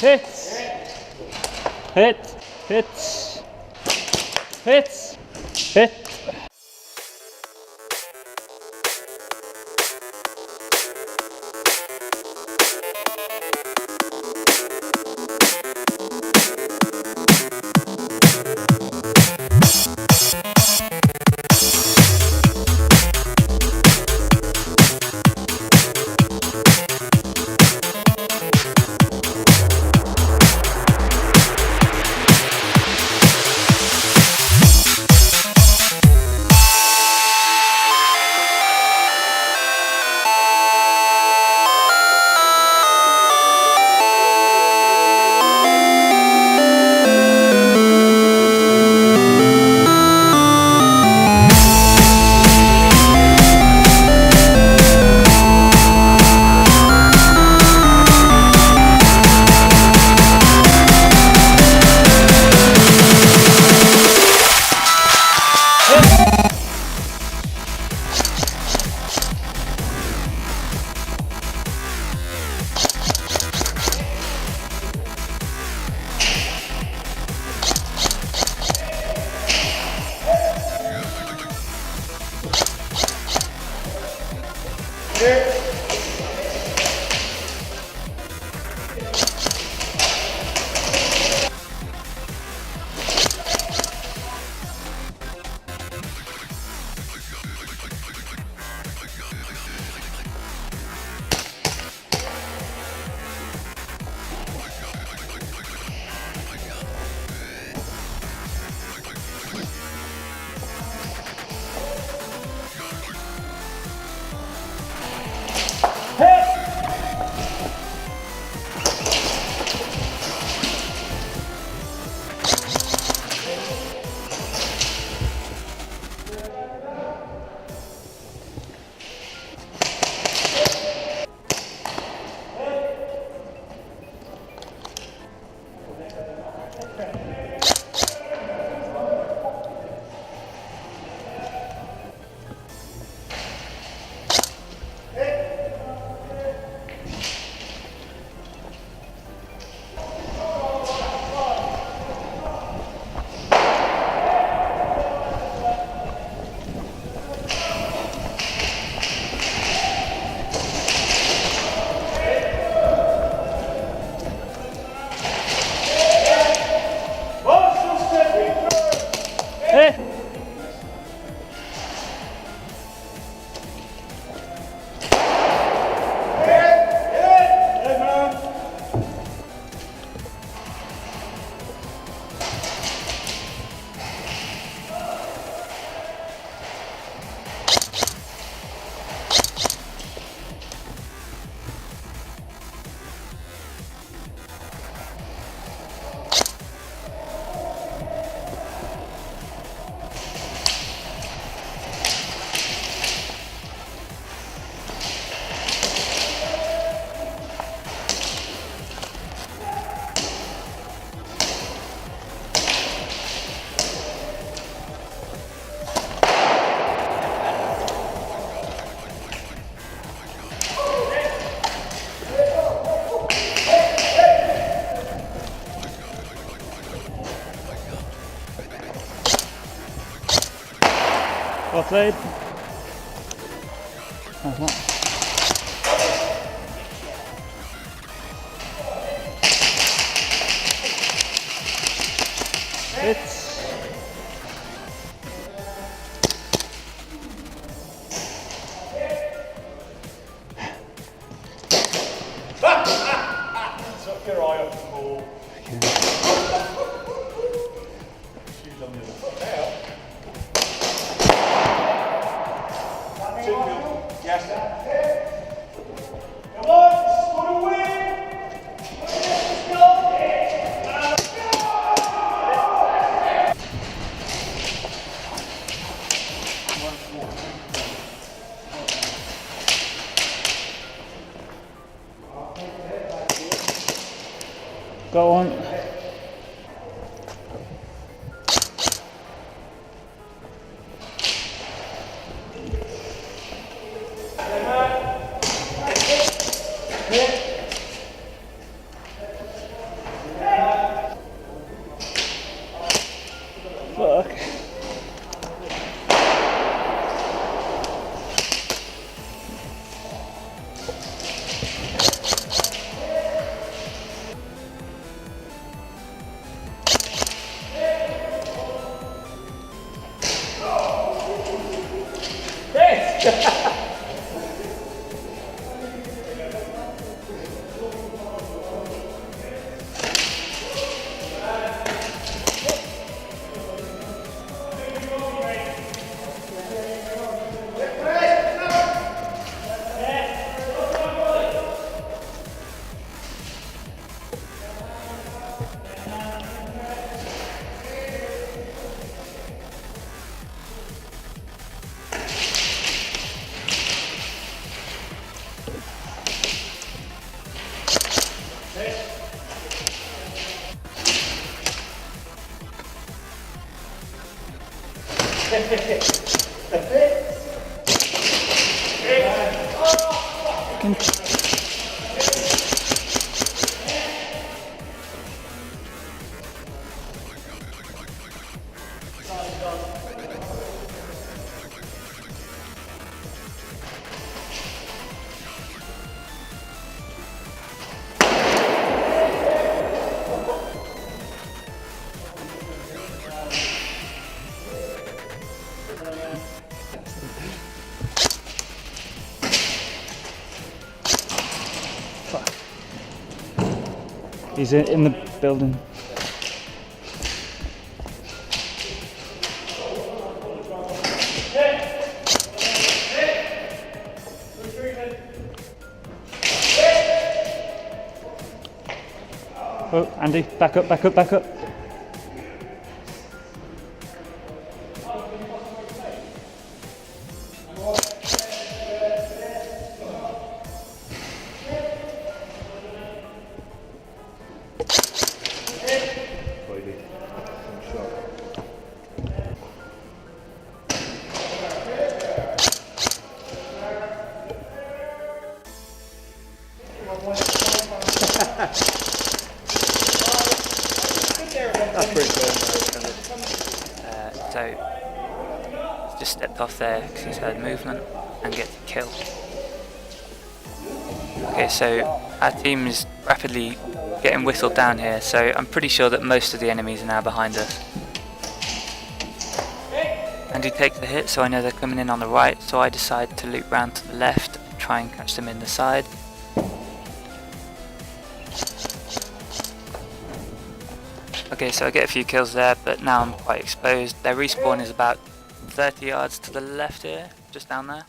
Hits. Hit. Hits. Hits. Hit. Well played. Hits. Took your eye off the ball. Shoes on the other foot now. Yes. Come on, this is for the win. Let's go. Go on. He's in the building. Oh, Andy, back up, back up, back up. That's pretty cool. So just stepped off there because he's heard movement and gets a kill. Okay, so our team is rapidly getting whistled down here, so I'm pretty sure that most of the enemies are now behind us. And he takes the hit, so I know they're coming in on the right, so I decide to loop round to the left and try and catch them in the side. Okay, so I get a few kills there, but now I'm quite exposed. Their respawn is about 30 yards to the left here, just down there.